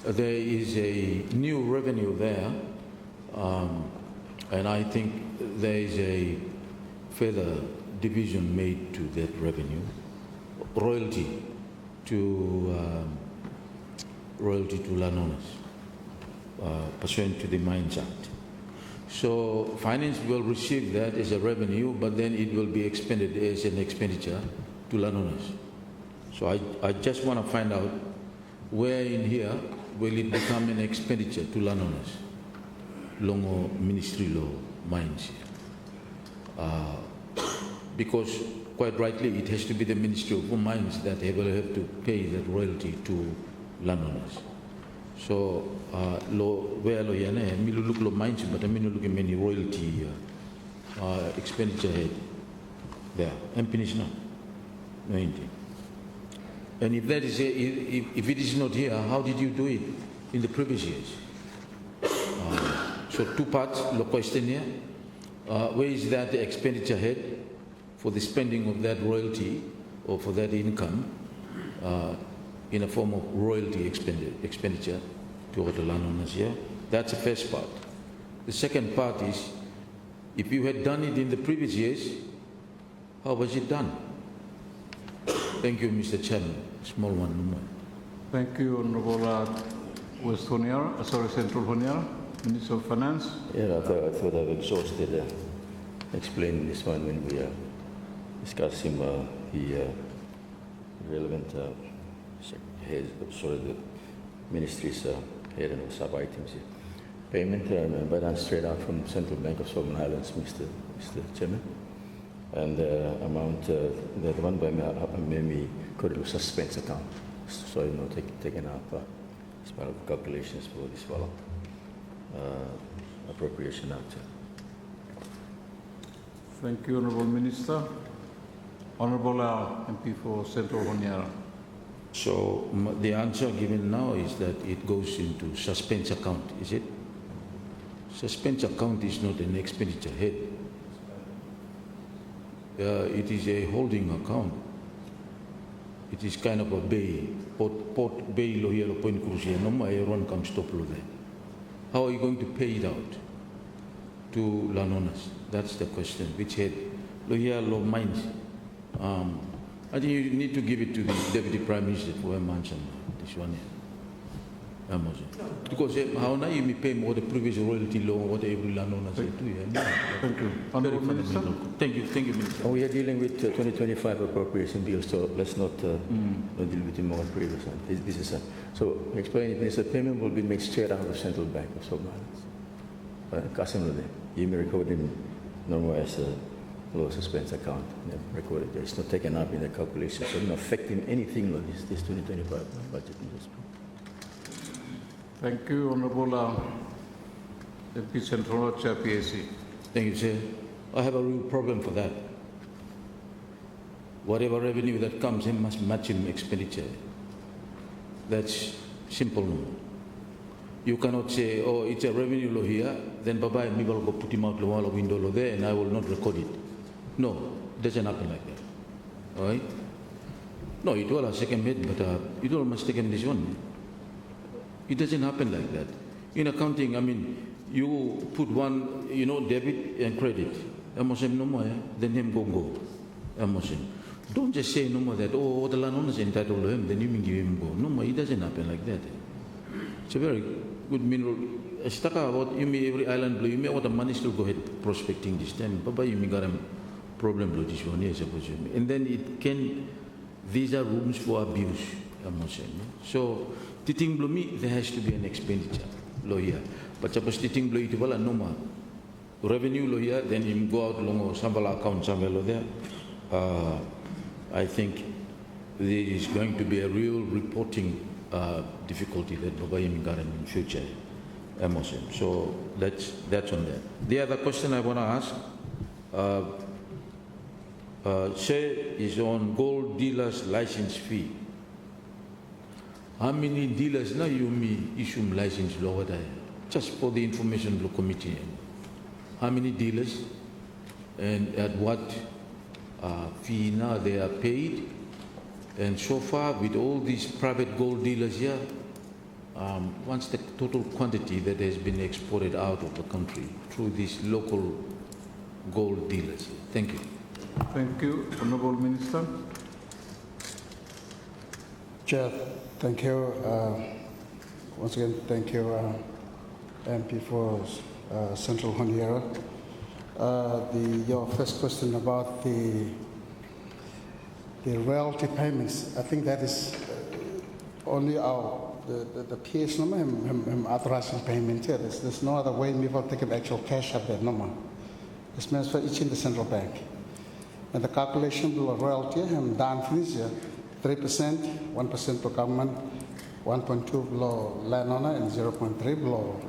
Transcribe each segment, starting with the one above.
there is a new revenue there, and I think there is a further division made to that revenue, royalty to landowners, pursuant to the Mines Act. So finance will receive that as a revenue, but then it will be expended as an expenditure to landowners. So I just want to find out where in here will it become an expenditure to landowners, Longo Ministry Law Mines. Because quite rightly it has to be the Ministry of Mines that they will have to pay that royalty to landowners. So where lo yana mi look lo mines but I mean look at many royalty expenditure head there and finish now. No anything. And if that is if it is not here, how did you do it in the previous years? So two parts, the question here. Where is that the expenditure head for the spending of that royalty or for that income in a form of royalty expenditure to the landowners here? That's the first part. The second part is, if you had done it in the previous years, how was it done? Thank you, Mr. Chairman. Small one, no more. Thank you, Honorable West Honiara, Central Honiara, Minister of Finance. Yeah, I thought I've exhausted explaining this one when we discussing the relevant the ministry's head and sub-items here. Payment by done straight out from Central Bank of Solomon Islands, Mr. Chairman. And amount, the one by me could have suspense account. So, taken up as part of calculations for this follow appropriation act. Thank you, Honourable Minister. Honourable MP for Central Honiara. So the answer given now is that it goes into suspense account, is it? Suspense account is not an expenditure head. It is a holding account. It is kind of a bay, port bay lo here lo point crucial. No more everyone comes stop lo there. How are you going to pay it out to landowners? That's the question. Which head? Lo here lo mines. I think you need to give it to the Deputy Prime Minister for a mention this one here. Because how now you may pay more the previous royalty law what every landowner said to you. Thank you. Honourable Minister. Thank you, Minister. We are dealing with 2025 appropriation bill, so let's not deal with the more previous one. This is so explain it, Minister. Payment will be made straight out of the Central Bank of Solomon Islands. You may record him normal as a low suspense account. Recorded there. It's not taken up in the calculation, so it's not affecting anything like this 2025 budget. Thank you, Honourable MP Central Chair PAC. Thank you, Chair. I have a real problem for that. Whatever revenue that comes in must match in expenditure. That's simple. No? You cannot say, oh, it's a revenue law here, then bye-bye, me will go put him out the wall of window law there and I will not record it. No, it doesn't happen like that. All right? No, it will a second bit, but it will must take this one. It doesn't happen like that. In accounting, I mean, you put one, debit and credit. No more, then him go. Don't just say no more that, oh, the landowner is entitled to him, then you give him go. No more, it doesn't happen like that. It's a very good mineral. About you may every island blue, you may want the money still go ahead prospecting this time. Baba, you may got a problem with this one, yes, suppose you may. And then these are rooms for abuse, So, Titing Blumi, there has to be an expenditure lawyer. But suppose Titing Blumi, it will no more revenue lawyer, then him go out long or some account somewhere there. I think there is going to be a real reporting difficulty that Baba Yemi got in future. So that's on that. The other question I want to ask, is on gold dealers license fee. How many dealers now you may issue license law there? Just for the information of the committee. How many dealers and at what fee now they are paid? And so far with all these private gold dealers here, what's the total quantity that has been exported out of the country through these local gold dealers? Thank you. Thank you, Honorable Minister. Chair, thank you. Once again, thank you, MP for Central Honiara. Your first question about the royalty payments, I think that is only the PS number him authorizing payment here. There's no other way we will take an actual cash up that number. It's meant for each in the central bank. And the calculation below royalty him down fees 3%, 1% for government, 1.2 below landowner, and 0.3 below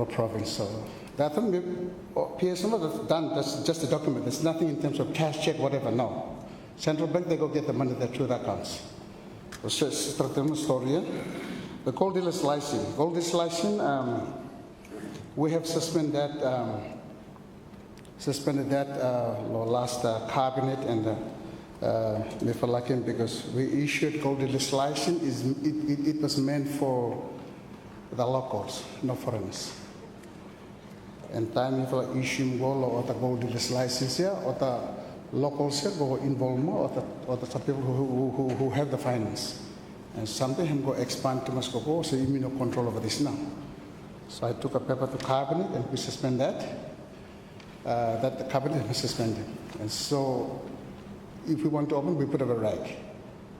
province. So that one, PS number that's done. That's just a document. There's nothing in terms of cash check, whatever. No. Central bank, they go get the money there through the accounts. It's just a story. The gold dealer's license. Gold dealer's license, we have suspended that last cabinet and because we issued gold dealer's license. It was meant for the locals, no foreigners. And time if I issue gold or the gold dealer's license here, or the locals here go involve more, or the people who have the finance. And something him go expand to Moscow, so you mean no control over this now. So I took a paper to cabinet and we suspend that. That the cabinet was suspended. And so if we want to open, we put up a reg.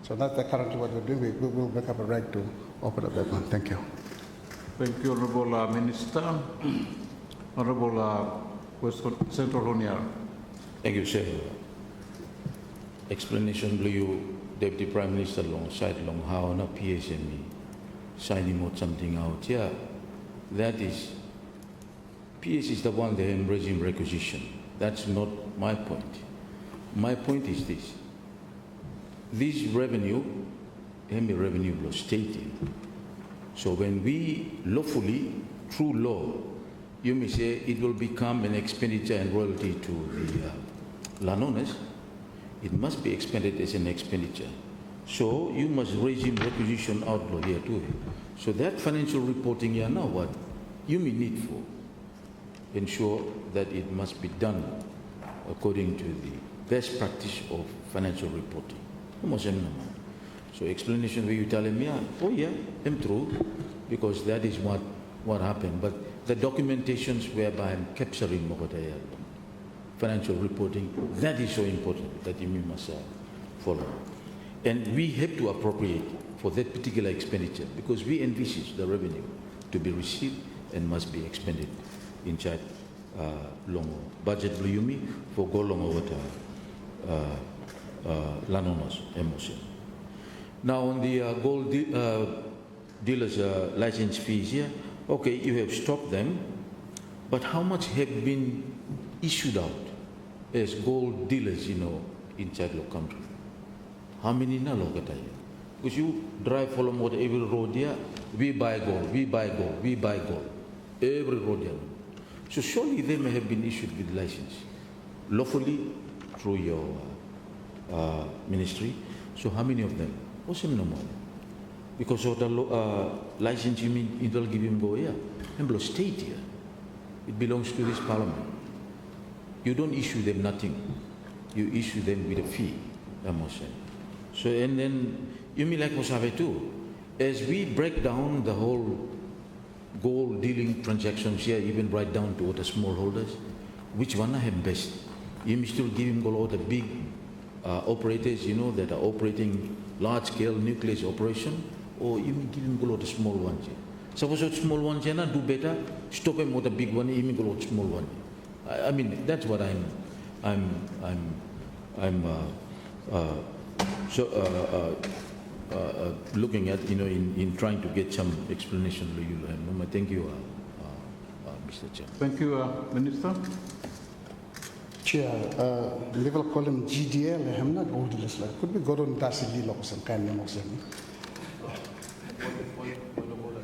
So that's currently what we're doing. We will make up a reg to open up that one. Thank you. Thank you, Honorable Minister. Honorable Central Honiara. Thank you, sir. Explanation to you, Deputy Prime Minister alongside long how na PSME signing out something out. Yeah, that is PS is the one that embracing requisition. That's not my point. My point is this. This revenue, revenue was stated. So when we lawfully, through law, you may say it will become an expenditure and royalty to the landowners, it must be expended as an expenditure. So you must regime requisition outlaw here too. So that financial reporting here now what you may need for ensure that it must be done according to the best practice of financial reporting. So explanation where you tell him, yeah, oh yeah, I'm true, because that is what happened. But the documentations whereby I'm capturing financial reporting, that is so important that you must follow. And we have to appropriate for that particular expenditure because we envisage the revenue to be received and must be expended inside long budget yumi for go long over landowners emotion. Now on the gold dealers license fees here, okay, you have stopped them, but how much have been issued out as gold dealers, inside your country? How many na lokataya? Because you drive along every road here, we buy gold, we buy gold, we buy gold, every road here. So surely they may have been issued with license, lawfully through your ministry. So how many of them? What's no more? Because of the license, you mean it will give him go here. Emblo state here. It belongs to this parliament. You don't issue them nothing. You issue them with a fee, I must say. So, and then, you mean like Mosave too. As we break down the whole gold dealing transactions here, even right down to the smallholders, which one I have best? You may still give him all the big operators, that are operating large-scale nuclear operation, or you may give him all the small ones here. Suppose the small ones here do better, stop him with the big one, even go the small one. I mean, that's what I'm looking at, in trying to get some explanation. Thank you, Mr. Chairman. Thank you, Minister. Chair, level column GDL, I'm not old list. Could be good on Dasili or some kind of thing.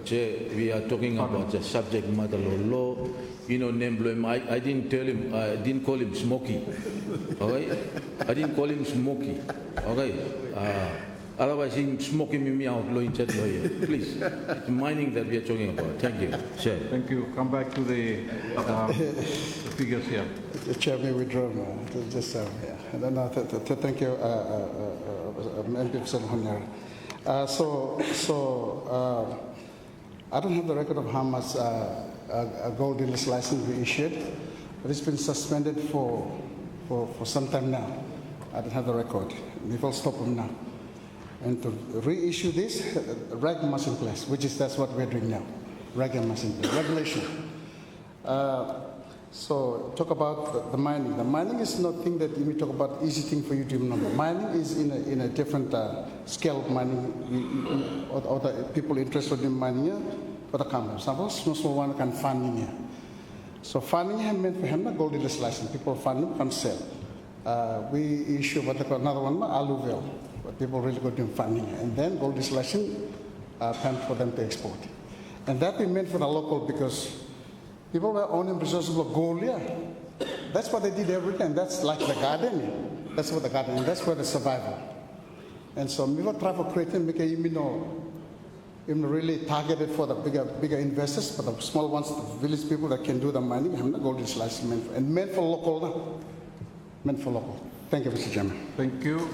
Chair, we are talking about the subject matter law. Name I didn't tell him, I didn't call him Smokey. Okay? I didn't call him Smokey. Okay? Otherwise, him smoking me out, low inside lawyer. Please, it's mining that we are talking about. Thank you. Chair. Thank you. Come back to the figures here. The chair may withdraw now. Just yeah. And then, thank you, MP Honyara. I don't have the record of how much a gold dealer's license we issued, but it's been suspended for some time now. I don't have the record. We will stop them now. And to reissue this, reg must in place, that's what we're doing now. Reg must in place. Regulation. So talk about the mining. The mining is not thing that we talk about easy thing for you to remember. Mining is in a different scale of mining. Or the people interested in mining for the company. Suppose small one can farming here. So farming is meant for him, gold dealer's license. People farming can sell. We issue what they call another one, alluvial. But people really go to farming, and then gold dealer's license time for them to export. And that we meant for the local because people were owning resources of gold, yeah. That's what they did every time. That's like the garden. That's what the garden, and that's where the survival. And so we will try for creating, make a really targeted for the bigger investors, but the small ones, the village people that can do the mining, have the gold license meant for local. Meant for local. Thank you, Mr. Chairman. Thank you.